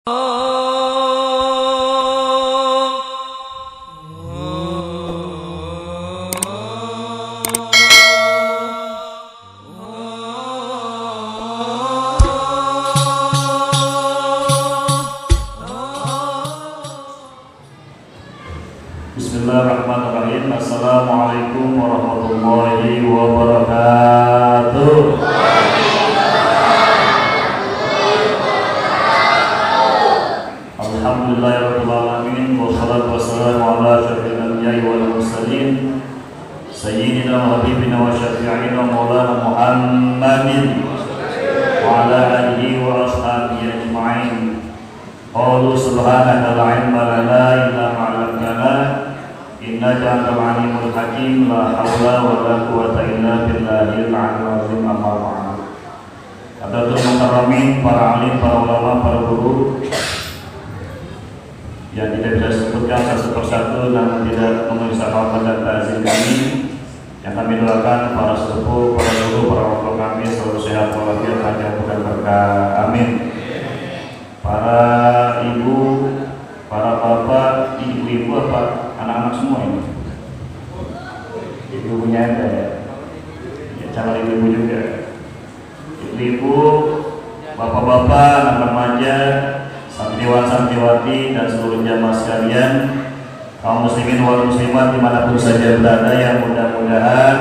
Bismillahirrahmanirrahim. Assalamualaikum warahmatullahi wabarakatuh. Alhamdulillahirabbil alamin wassalatu wassalamu ala asyrofil anbiya'i wal mursalin sayyidina wa habibina wa syafi'ina maulana Muhammadin wa ala alihi wa ashabihi ajma'in. Qalu subhanaka la ilma lana illa ma 'allamtana innaka antal alimul hakim. La haula wa la quwwata illa billahil aliyyil azim. Amma ba'd. Hadirin mukarramin, para alim, para ulama, para guru yang tidak bisa disebutkan satu persatu namun tidak mengisah hafal dan ta'zim kami, yang kami doakan para sepuh, para guru, para wakil kami selalu sehat walafiat, panjang umur dan berkah. Amin. Para ibu, para bapak, ibu-ibu apa anak-anak semua ini? Ibu-ibunya ada ya? Ya, calon ibu-ibu juga. Ibu-ibu, bapak-bapak, anak remaja, santriwan, santriwati, dan seluruh jamaah sekalian, kaum muslimin wal muslimat dimanapun saja berada, yang mudah-mudahan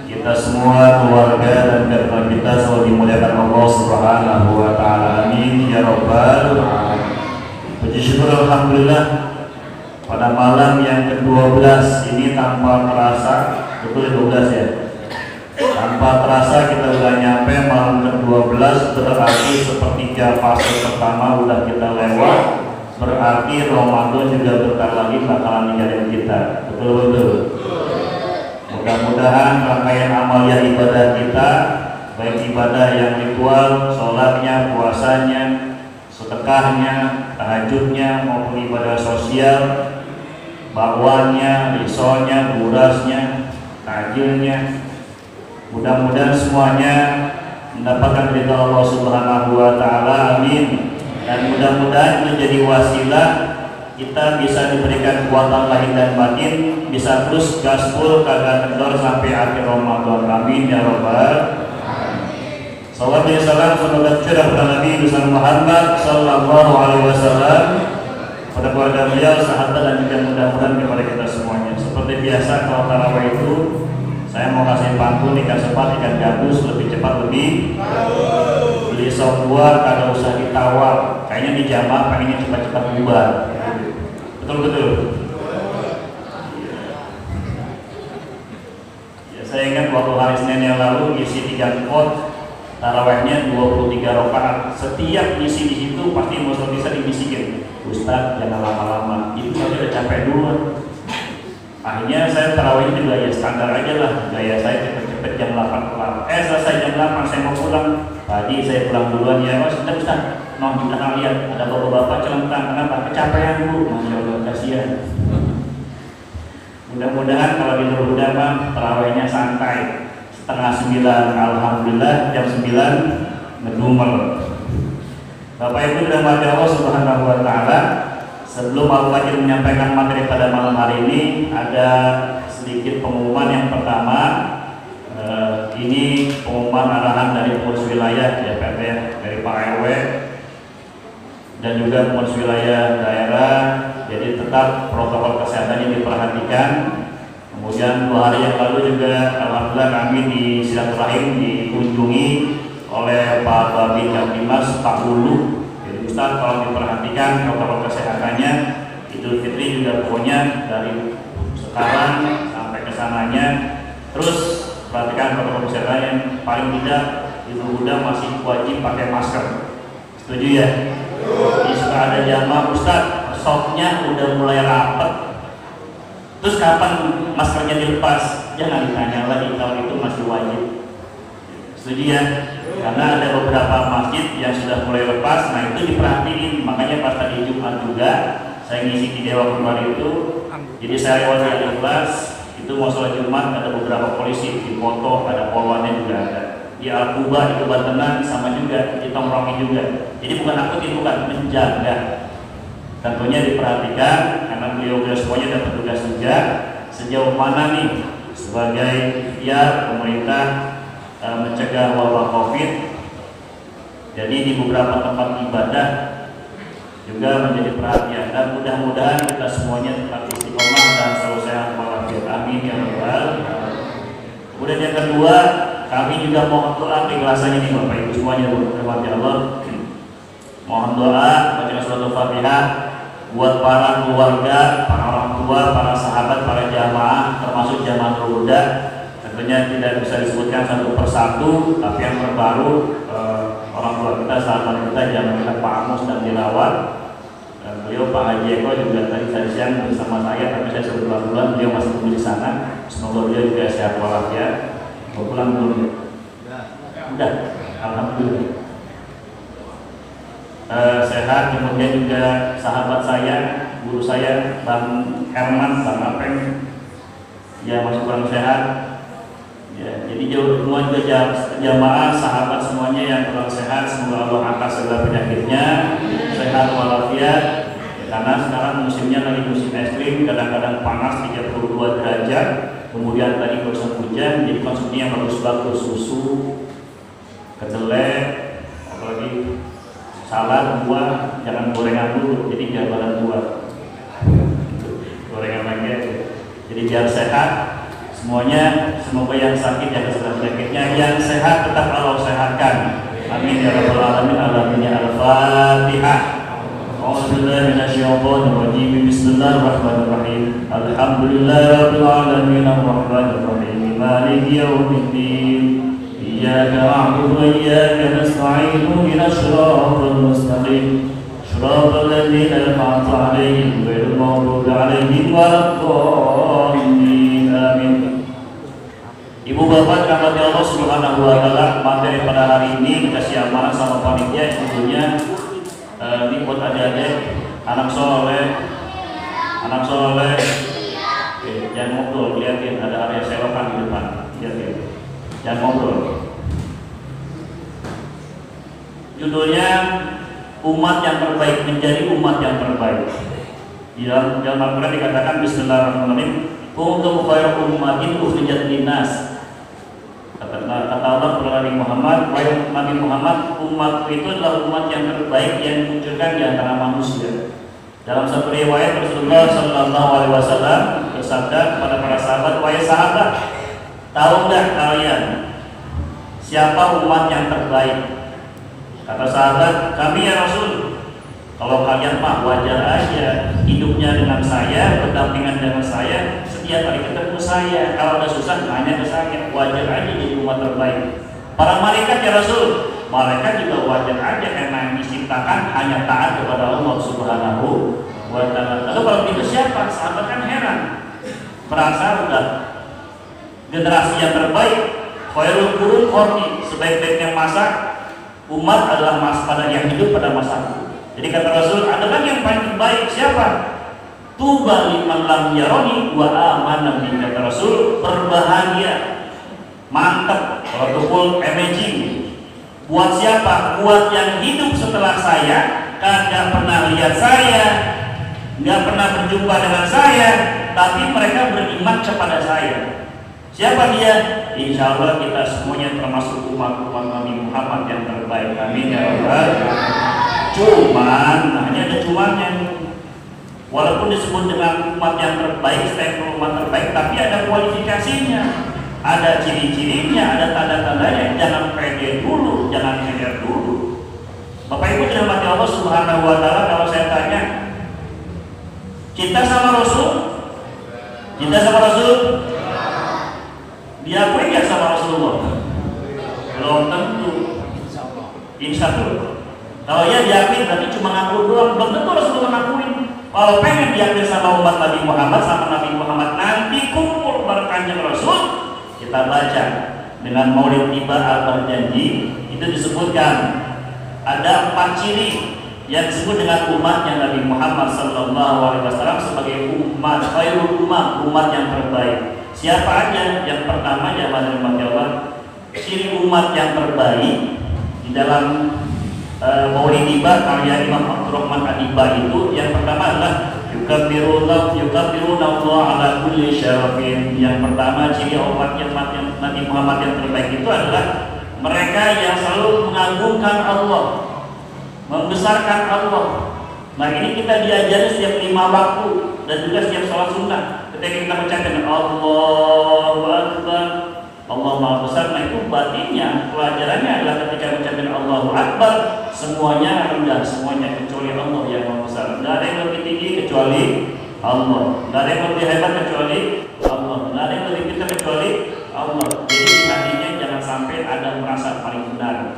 kita semua, keluarga dan keluarga kita selalu dimuliakan Allah Subhanahu wa Ta'ala. Amin ya Rabbal alamin. Puji syukur alhamdulillah, pada malam yang ke-12 ini tanpa terasa, betul 12 ya, tanpa terasa kita sudah nyampe malam ke-12. Berarti sepertiga fase pertama udah kita lewat, berarti Ramadan juga bentar lagi bakalan ninggalin kita. Betul-betul. Mudah-mudahan rangkaian amaliyah ibadah kita, baik ibadah yang ritual, sholatnya, puasanya, sedekahnya, tahajudnya, maupun ibadah sosial, bakwannya, risolnya, burasnya, takjilnya, mudah-mudahan semuanya mendapatkan ridha Allah Subhanahu wa Ta'ala. Amin. Dan mudah-mudahan menjadi wasilah kita bisa diberikan kekuatan lahir dan batin, bisa terus gaspol kagak kendor sampai akhir Ramadan. Amin ya Rabbal. Sallallahu alaihi wasallam, semoga curah kepada Nabi Muhammad sallallahu alaihi wasallam, pada keluarga beliau, sahabat, dan juga mudah-mudahan kepada kita semuanya. Seperti biasa kalau tarawih itu saya mau kasih pantun ikan sepat, ikan gabus, lebih cepat lebih beli sop buah, kagak usah ditawar, kayaknya di jamaah pengennya cepat-cepat bubar. Betul-betul. Ya, saya ingat waktu hari Senin yang lalu isi 3 pot tarawihnya 23 rakaat. Setiap isi di situ pasti musuh bisa dibisikin, Ustaz jangan lama-lama, itu saya udah capek dulu. Akhirnya saya tarawih juga ya standar aja lah, gaya saya cepet-cepet jam 8 kelar. Selesai jam 8 saya mau pulang. Tadi saya pulang duluan ya, Mas. Ustaz, kita akan lihat ada bapak-bapak celentang, kenapa? Kecapean Bu. Masya Allah, kasihan. Mudah-mudahan kalau di Nur Huda mah tarawihnya santai. Setengah 9, alhamdulillah jam 9 ngedumel. Bapak Ibu dan Masya Allah Subhanahu wa Ta'ala, sebelum Al Fakir menyampaikan materi pada malam hari ini, ada sedikit pengumuman. Yang pertama, ini pengumuman arahan dari pengurus wilayah ya Pak, dari Pak RW dan juga pengurus wilayah daerah. Jadi tetap protokol kesehatan yang diperhatikan. Kemudian 2 hari yang lalu juga alhamdulillah kami di silaturahim dikunjungi oleh Pak Babin Kamtimas Pak Hulu. Ustaz, kalau diperhatikan protokol kesehatannya, Idul Fitri juga pokoknya dari sekarang sampai kesananya terus perhatikan protokol kesehatan. Yang paling tidak Idul Huda masih wajib pakai masker. Setuju ya? Jadi suka ada jamaah, Ustaz, sopnya udah mulai rapat, terus kapan maskernya dilepas? Jangan ditanya lagi, kalau itu masih wajib. Setuju ya? Karena ada beberapa masjid yang sudah mulai lepas, nah itu diperhatiin. Makanya pas tadi Jumat juga saya ngisi di Dewa Keluar itu, jadi saya lewat di kelas itu mau sholat Jumat, ada beberapa polisi di foto, ada polwannya juga ada. di Al-Quba, di Bantenan sama juga, di Tongkrongi juga. Jadi bukan nakutin, bukan, menjaga. Tentunya diperhatikan karena beliau semuanya dapat tugas juga. Sejauh mana nih sebagai ikhtiar pemerintah mencegah wabah COVID. Jadi di beberapa tempat ibadah juga menjadi perhatian, dan mudah-mudahan kita semuanya tetap istiqomah dan selalu sehat walafiat. Amin ya rabbal alamin. Kemudian yang kedua, kami juga mohon doa keikhlasannya nih Bapak Ibu semuanya, berhormat Allah. Mohon doa baca surat Al-Fatihah buat para keluarga, para orang tua, para sahabat, para jamaah, termasuk jamaah Ruda. Tentunya tidak bisa disebutkan satu persatu, tapi yang terbaru orang tua kita, sahabat kita, jangan kita Pak Amos dan Dilawat. Dan beliau Pak Haji Eko juga tadi siang bersama saya, tapi saya sudah bulan-bulan beliau masih tunggu di sana. Semoga beliau juga sehat walafiat. Mau pulang belum? Udah, alhamdulillah. Sehat. Kemudian juga sahabat saya, guru saya Bang Herman, Bang Apeng, ya masih kurang sehat. Ya, jadi jauh semua juga jamaah sahabat semuanya yang kurang sehat, semoga Allah angkat segala penyakitnya, sehat walafiat. Ya, karena sekarang musimnya lagi musim ekstrim, kadang-kadang panas 32 derajat, kemudian tadi musim hujan, jadi konsumsi yang bagus-bagus, susu, kedelai, apalagi salad, buah, jangan gorengan dulu, jadi biar badan buah. Gorengan lagi aja. Jadi biar sehat semuanya, semoga yang sakit jangan segala penyakitnya, yang sehat tetap Allah sehatkan. Amin ya rabbal alamin. Alamin ya al-Fatihah. A'udzubillahi minasyaitonir rajim. Bismillahirrahmanirrahim. Alhamdulillahirabbil alamin arrahmanir rahim maliki yaumiddin. Iyyaka na'budu wa iyyaka nasta'in. Ihdinas siratal mustaqim. Shiratal ladzina an'amta 'alaihim ghairil maghdubi 'alaihim waladdallin. Amin. Ibu bapak dirahmati Allah Subhanahu wa taala, materi pada hari ini dikasih amanah sama panitia, tentunya ini buat adik-adik, anak soleh. Oke, jangan ngobrol, lihatin ada area selokan di depan, lihatin, jangan ngobrol. Judulnya umat yang terbaik, menjadi umat yang terbaik. Di dalam Al-Quran dikatakan Bismillahirrahmanirrahim, untuk khairu ummatin ukhrijat linnas. Kata Allah kepada Nabi Muhammad, wahai Nabi Muhammad, umat itu adalah umat yang terbaik yang dimunculkan di antara manusia. Dalam satu riwayat Rasulullah Sallallahu Alaihi Wasallam bersabda kepada para sahabat, wahai sahabat, tahu nggak kalian siapa umat yang terbaik? Kata sahabat, kami ya Rasul. Kalau kalian mah wajar aja hidupnya dengan saya, berdampingan dengan saya, setiap hari ketemu saya. Kalau ada susah nanya ke saya, wajar aja jadi umat terbaik. Para malaikat ya Rasul, malaikat juga wajar aja karena yang diciptakan hanya taat kepada Allah Subhanahu wa taala. Lalu kalau itu siapa? Sahabat kan heran, merasa udah generasi yang terbaik. Khairul qurun qarni, sebaik-baiknya masa umat adalah pada yang hidup pada masaku. Jadi kata Rasul, adalah yang paling terbaik siapa? Tuba liman lam yaroni wa amana bi. Kata Rasul, berbahagia, mantap, kalau tukul amazing. Buat siapa? Buat yang hidup setelah saya, kagak pernah lihat saya, nggak pernah berjumpa dengan saya, tapi mereka beriman kepada saya. Siapa dia? Insya Allah kita semuanya termasuk umat-umat Nabi Muhammad yang terbaik. Amin ya rabbal alamin. Cuman, hanya ada cumannya. Walaupun disebut dengan umat yang terbaik, stempel umat terbaik, tapi ada kualifikasinya, ada ciri-cirinya, ada tanda-tandanya. Jangan pede dulu, jangan keder dulu. Bapak Ibu dirahmati Allah Subhanahu wa taala, kalau saya tanya, cinta sama Rasul? Cinta sama Rasul? Diakui nggak sama Rasulullah? Belum tentu. Insya Allah. Kalau ya diakui berarti cuma ngaku doang, belum tentu Rasulullah ngakuin. Kalau pengen diakui sama umat Nabi Muhammad, sama Nabi Muhammad nanti kumpul berkanjeng Rasul, kita baca dengan Maulid tiba al-berjanji, itu disebutkan ada 4 ciri yang disebut dengan umatnya Nabi Muhammad Sallallahu Alaihi Wasallam sebagai umat khairul umat, umat yang terbaik. Siapa aja? Yang pertama, jamaah umat Allah, ciri umat yang terbaik di dalam Maulid Iba karya Imam Abdurrahman Adiba itu yang pertama adalah yukabbiruna Allah ala kulli syarafin. Yang pertama ciri umat yang Nabi Muhammad yang terbaik itu adalah mereka yang selalu mengagungkan Allah, membesarkan Allah. Nah ini kita diajari setiap 5 waktu dan juga setiap sholat sunnah. Ketika kita mengucapkan Allahu Akbar, Allah Maha Besar, nah itu batinnya, pelajarannya adalah ketika mengucapkan Allahu Akbar, semuanya rendah, semuanya kecuali Allah yang Maha Besar. Tidak ada yang lebih tinggi kecuali Allah, tidak ada yang lebih hebat kecuali Allah, tidak ada yang lebih pintar kecuali Allah. Jadi hatinya jangan sampai ada merasa paling benar.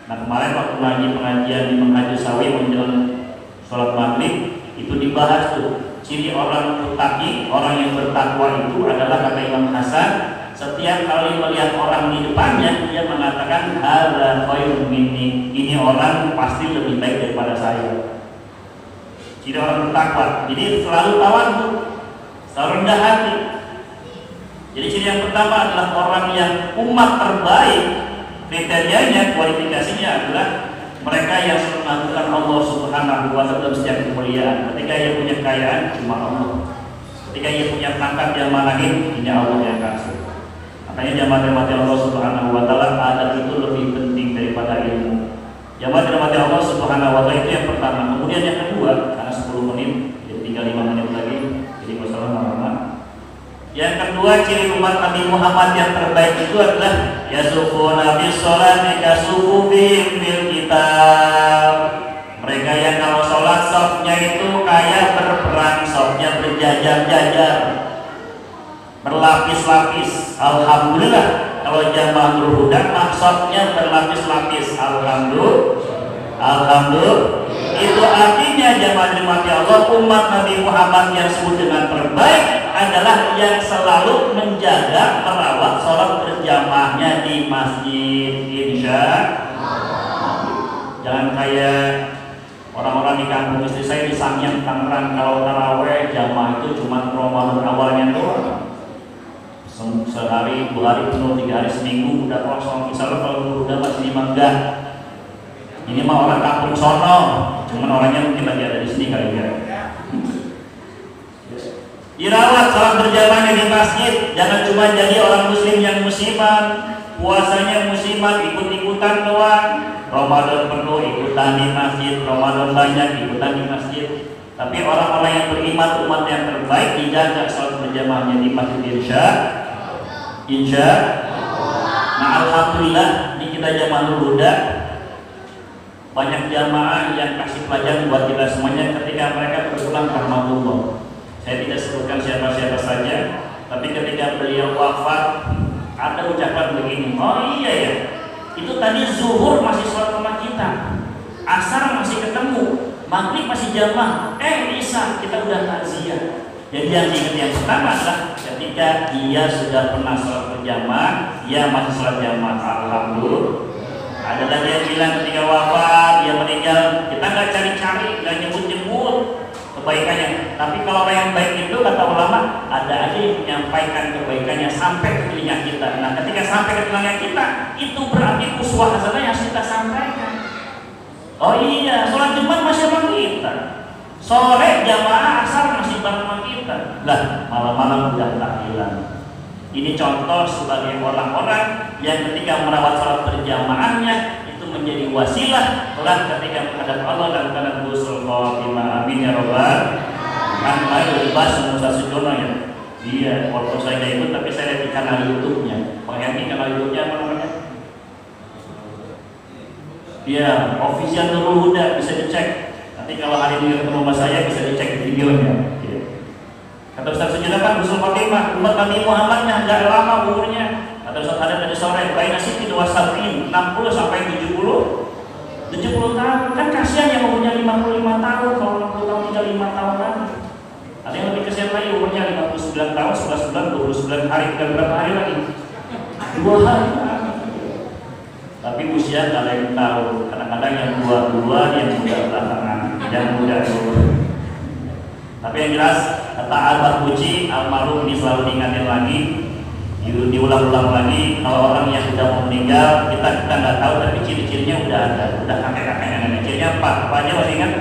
Nah kemarin waktu lagi pengajian di Menghaju Sawi menjelang sholat maghrib itu dibahas tuh ciri orang mutaqi, orang yang bertakwa itu adalah kata Imam Hasan, setiap kali melihat orang di depannya dia mengatakan hadza khairun minni, ini orang pasti lebih baik daripada saya. Ciri orang bertakwa, jadi selalu tawadhu, selalu rendah hati. Jadi ciri yang pertama adalah orang yang umat terbaik, kriterianya, kualifikasinya adalah mereka yang selalu mengagungkan Allah Subhanahu wa Ta'ala dalam setiap kemuliaan. Ketika ia punya kekayaan cuma Allah, ketika ia punya pangkat yang manahin, ini Allah yang kasih. Makanya jamaah Allah Subhanahu wa Ta'ala, adab itu lebih penting daripada ilmu. Jamaah Allah Subhanahu wa Ta'ala itu yang pertama. Kemudian yang kedua, karena 10 menit jadi tinggal 5 menit lagi, jadi gak usah lama-lama. Yang kedua ciri umat Nabi Muhammad yang terbaik itu adalah yasufuna bis sholati kasufufihim bil kitab. Mereka yang kalau sholat safnya itu kayak berperang, safnya berjajar-jajar, berlapis-lapis. Alhamdulillah kalau jamaah Nurul Huda maksudnya berlapis-lapis. Alhamdulillah. Itu artinya jamaah Allah, umat Nabi Muhammad yang disebut dengan terbaik adalah yang selalu menjaga merawat sholat berjamaahnya di masjid. Insya jangan kayak orang-orang di kampung istri saya di Sanghyang Tangerang, kalau taraweh jamaah itu cuma Ramadan awalnya doang, sehari 2 hari penuh, 3 hari seminggu udah kosong. Misalnya kalau udah masih enggak, ini mah orang kampung sono, cuman orangnya mungkin lagi ada di sini kali ya. Dirawat salat berjamaahnya di masjid, jangan cuma jadi orang muslim yang musiman, puasanya musiman ikut-ikutan doang, Ramadan penuh ikutan di masjid, Ramadan banyak ikutan di masjid. Tapi orang-orang yang beriman, umat yang terbaik, dijaga salat berjamaahnya di masjid. Insya. Nah alhamdulillah ini kita jamaah Huda, banyak jamaah yang kasih pelajaran buat kita semuanya ketika mereka berpulang ke rahmatullah. Saya tidak sebutkan siapa-siapa saja, tapi ketika beliau wafat ada ucapan begini, oh iya ya, itu tadi zuhur masih sholat sama kita, asar masih ketemu, maghrib masih jamaah, isya kita udah takziah. Jadi yang diingat yang pertama adalah ketika dia sudah pernah sholat berjamaah, dia masih sholat jamaah. Alhamdulillah. Ada lagi yang bilang ketika wafat, dia meninggal, kita nggak cari-cari, nggak nyebut-nyebut kebaikannya. Tapi kalau orang yang baik itu kata ulama, ada aja yang menyampaikan kebaikannya sampai ke telinga kita. Nah ketika sampai ke telinga kita, itu berarti uswah hasanah yang kita sampaikan. Oh iya, sholat Jumat masih sama kita, sore jamaah asar masih sama kita. Lah malam-malam udah tahlilan. Ini contoh sebagai orang-orang yang ketika merawat sholat berjamaahnya itu menjadi wasilah kelak ketika menghadap Allah dan karena husnul khotimah. Amin ya robbal. Kan kemarin bahas Musa Sujono ya. Iya, walaupun saya nggak ikut tapi saya lihat di kanal YouTube-nya. Bang Yanti kanal YouTube-nya apa namanya? Iya, official Nurul Huda, bisa dicek. Nanti kalau hari ini ketemu sama saya bisa dicek di videonya. Kata Ustaz Sujono kan husnul khotimah, umat Nabi Muhammadnya nggak lama umurnya. Kata Ustaz ada tadi sore, bayi nasib itu wasabiin 60 sampai 70 tahun. Kan kasihan yang umurnya 55 tahun, kalau 60 tahun tinggal 5 tahun lagi. Ada yang lebih kasihan lagi umurnya 59 tahun, 11 bulan, 29 hari, tinggal berapa hari lagi? 2 hari. Tapi usia nggak ada yang tahu. Kadang-kadang yang tua-tua, yang muda belakangan, yang muda dulu. Tapi yang jelas kata Al-Barbuci, almarhum ini selalu diingatin lagi, diulang-ulang lagi. Kalau orang yang sudah mau meninggal, kita nggak tahu, tapi ciri-cirinya udah ada, udah kakek-kakek nenek. Cirinya apa aja masih ingat?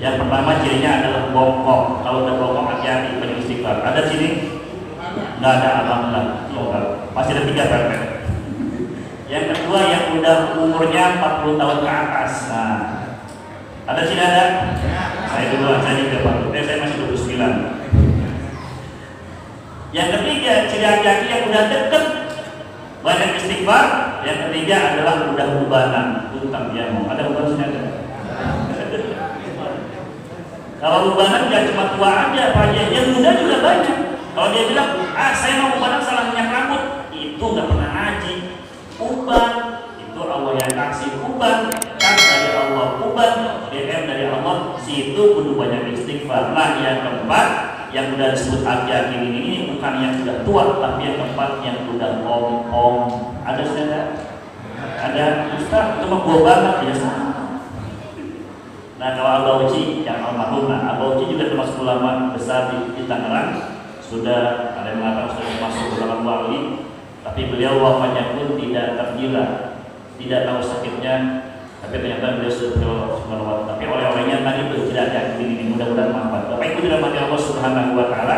Yang pertama cirinya adalah bongkok. Kalau udah bongkok hati-hati, banyak istighfar. Ada sini? Nggak ada, alhamdulillah. Masih ada 3 permen. Yang kedua yang udah umurnya 40 tahun ke atas. Nah, ada sini ada? Saya duluan, saya juga Pak. Saya masih 29. Yang ketiga, ciri laki-laki yang udah deket banyak istighfar. Yang ketiga adalah udah ubanan, utang jamu. Ada ubanan ada? Kalau ubanan gak cuma tua aja, Pak, yang muda juga banyak. Kalau dia bilang, saya mau ubanan salah minyak rambut, itu gak pernah ngaji. Uban itu Allah yang kasih, uban kan dari Allah, uban BM dari Allah, situ kudu banyak istighfar. Nah, yang keempat yang udah disebut aki-aki ini bukan yang sudah tua, tapi yang keempat yang udah om. Ada sudah? Ada Ustaz, itu mah gua banget ya. Nah, kalau Abah Uci yang almarhum, Abah Uci juga termasuk ulama besar di Tangerang. Sudah ada yang mengatakan sudah masuk ke dalam wali, tapi beliau wafatnya pun tidak tergila, tidak tahu sakitnya. Tapi ternyata beliau sudah melewat. Tapi oleh-olehnya tadi tidak ada ini mudah-mudahan manfaat. Bapak Ibu dirahmati Allah Subhanahu wa taala.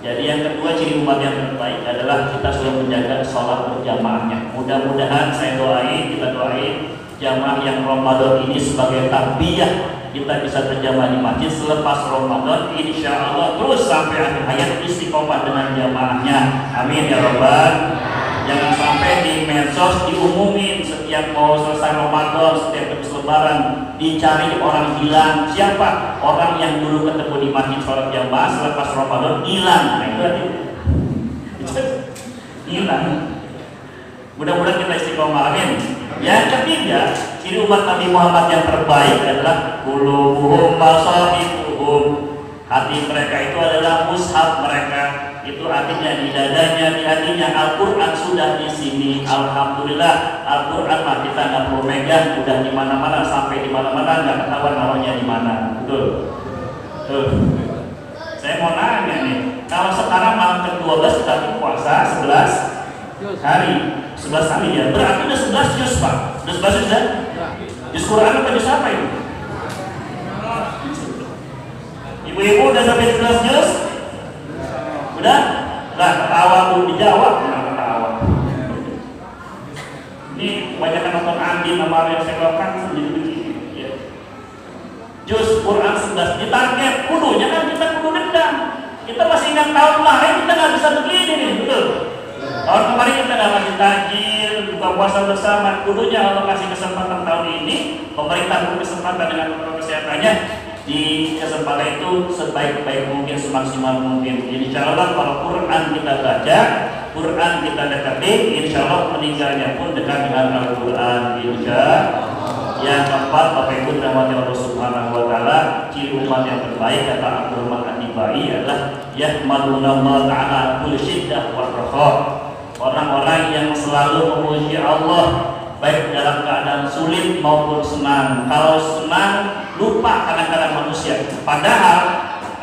Jadi yang kedua ciri umat yang terbaik adalah kita selalu menjaga sholat berjamaahnya. Mudah-mudahan saya doain, kita doain jamaah yang Ramadan ini sebagai tarbiyah kita bisa berjamaah di masjid selepas Ramadan, insya Allah terus sampai akhir hayat istiqomah dengan jamaahnya. Amin ya Rabbal. Jangan sampai di medsos diumumin setiap mau selesai Ramadan, setiap habis Lebaran dicari orang hilang. Siapa? Orang yang dulu ketemu di masjid sholat jamaah selepas Ramadan hilang. Nah itu artinya hilang. Mudah-mudahan kita istiqomah. Amin. Yang ketiga, ciri umat Nabi Muhammad yang terbaik adalah qulubuhum masahibuhum. Hati mereka itu adalah mushaf mereka. Itu artinya di dadanya, di hatinya Al-Quran sudah di sini. Alhamdulillah, Al-Quran mah kita nggak perlu megang, udah di mana-mana, sampai di mana-mana nggak ketahuan namanya di mana. Betul. Tuh. Saya mau nanya nih, kalau sekarang malam ke-12 kita puasa 11 hari, 11 hari ya, berarti udah 11 juz Pak. Udah 11 juz ya? Juz Quran apa juz apa ini? Ibu-ibu udah sampai 11 juz? Udah? Lah ketawa tuh dijawab, ketawa. Ini kebanyakan nonton Andi nama yang saya lakukan sendiri begini. Ya. Juz Quran 11 ditarget, kudunya kan kita kudu dendam. Kita masih ingat tahun kemarin kita nggak bisa begini nih, betul? Tahun kemarin kita nggak kasih takjil, buka puasa bersama. Kudunya Allah kasih kesempatan tahun ini, pemerintah berkesempatan dengan protokol kesehatannya. Di kesempatan itu sebaik-baik mungkin, semaksimal mungkin. Jadi insya Allah kalau Quran kita baca, Quran kita dekati, insya Allah meninggalnya pun dekat dengan Al-Quran. Insya yang keempat, Bapak Ibu dirahmati Allah Subhanahu wa taala, ciri umat yang terbaik kata Abdul Rahman An-Nibai adalah yahmaduna Allah ta'ala kulli syiddah wa raha. Orang-orang yang selalu memuji Allah baik dalam keadaan sulit maupun senang. Kalau senang lupa kadang-kadang manusia. Padahal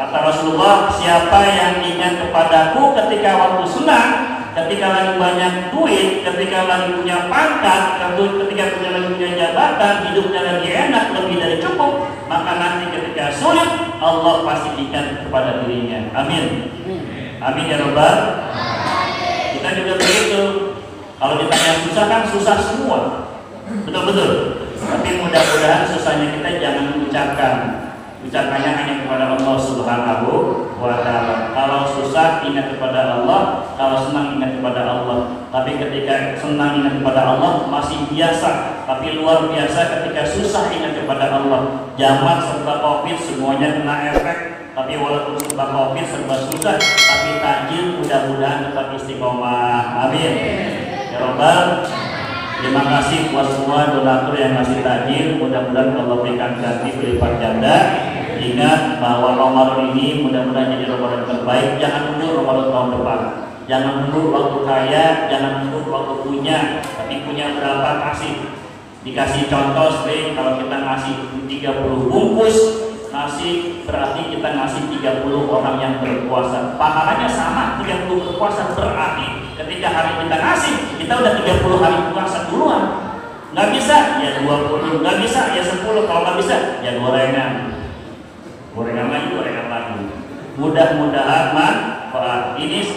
kata Rasulullah, siapa yang ingat kepadaku ketika waktu senang, ketika lagi banyak duit, ketika lagi punya pangkat, ketika lagi punya jabatan, hidupnya lagi enak, lebih dari cukup, maka nanti ketika sulit Allah pasti ingat kepada dirinya. Amin. Amin ya Rabbal. Kita juga begitu. Kalau ditanya susah kan susah semua. Betul-betul. Tapi mudah-mudahan susahnya kita jangan ucapkan. Ucapannya hanya kepada Allah Subhanahu wa taala. Kalau susah ingat kepada Allah, kalau senang ingat kepada Allah. Tapi ketika senang ingat kepada Allah masih biasa, tapi luar biasa ketika susah ingat kepada Allah. Zaman serba Covid semuanya kena efek. Tapi walaupun serba Covid serba susah, tapi takjil mudah-mudahan tetap istiqomah. Amin. Ya Rabbal. Terima kasih buat semua donatur yang ngasih takjil. Mudah-mudahan Allah berikan ganti berlipat ganda. Ingat bahwa Ramadan ini mudah-mudahan jadi Ramadan terbaik. Jangan nunggu Ramadan tahun depan. Jangan nunggu waktu kaya, jangan nunggu waktu punya. Tapi punya berapa kasih. Dikasih contoh sering kalau kita ngasih 30 bungkus nasi, berarti kita ngasih 30 orang yang berpuasa. Pahalanya sama, 30 berpuasa berarti Ketika hari kita ngasih, kita udah 30 hari puasa duluan. Nggak bisa, ya 20, nggak bisa, ya 10, kalau nggak bisa, ya gorengan lagi. Mudah-mudahan manfaat. Ini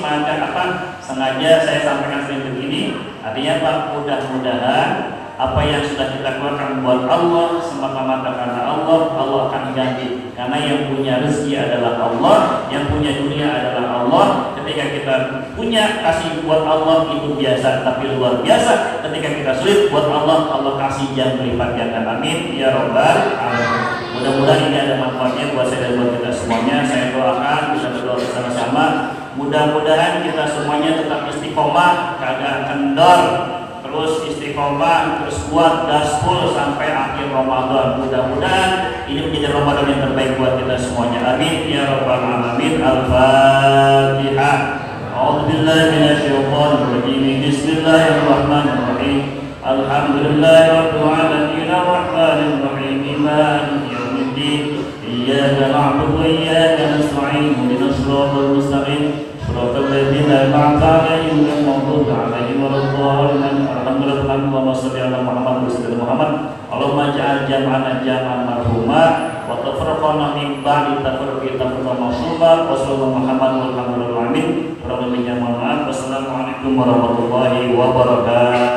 sengaja saya sampaikan sering begini. Artinya Pak, mudah-mudahan apa yang sudah kita keluarkan buat Allah semata-mata karena Allah akan ganti. Karena yang punya rezeki adalah Allah, yang punya dunia adalah Allah. Ketika kita punya kasih buat Allah itu biasa, tapi luar biasa. Ketika kita sulit buat Allah kasih yang berlipat ganda. Amin ya robbal alamin. Mudah-mudahan ini ada manfaatnya buat saya dan buat kita semuanya. Saya doakan bisa berdoa bersama-sama. Mudah-mudahan kita semuanya tetap istiqomah, kagak kendor, terus istiqomah, terus kuat gaspol sampai akhir Ramadan. Mudah-mudahan ini menjadi Ramadan yang terbaik buat kita semuanya. Amin ya rabbal alamin. Al-Fatihah. A'udzubillahi minasyaitonir rajim. Bismillahirrahmanirrahim. Alhamdulillahirabbil alamin arrahmanir rahim maliki yaumiddin. Iyyaka na'budu wa iyyaka nasta'in. Ihdinas siratal mustaqim. Shiratal ladzina an'amta 'alaihim ghairil maghdubi 'alaihim waladdallin. Allahumma shalli 'ala Muhammad wa sallim Muhammad. Allahumma ja'al jam'ana jam'an marhuma wa tafarraqana min ba'di tafarruqi tafarruqan ma'suma. Wassallallahu Muhammad walhamdulillahi alamin. Wassalamualaikum warahmatullahi wabarakatuh.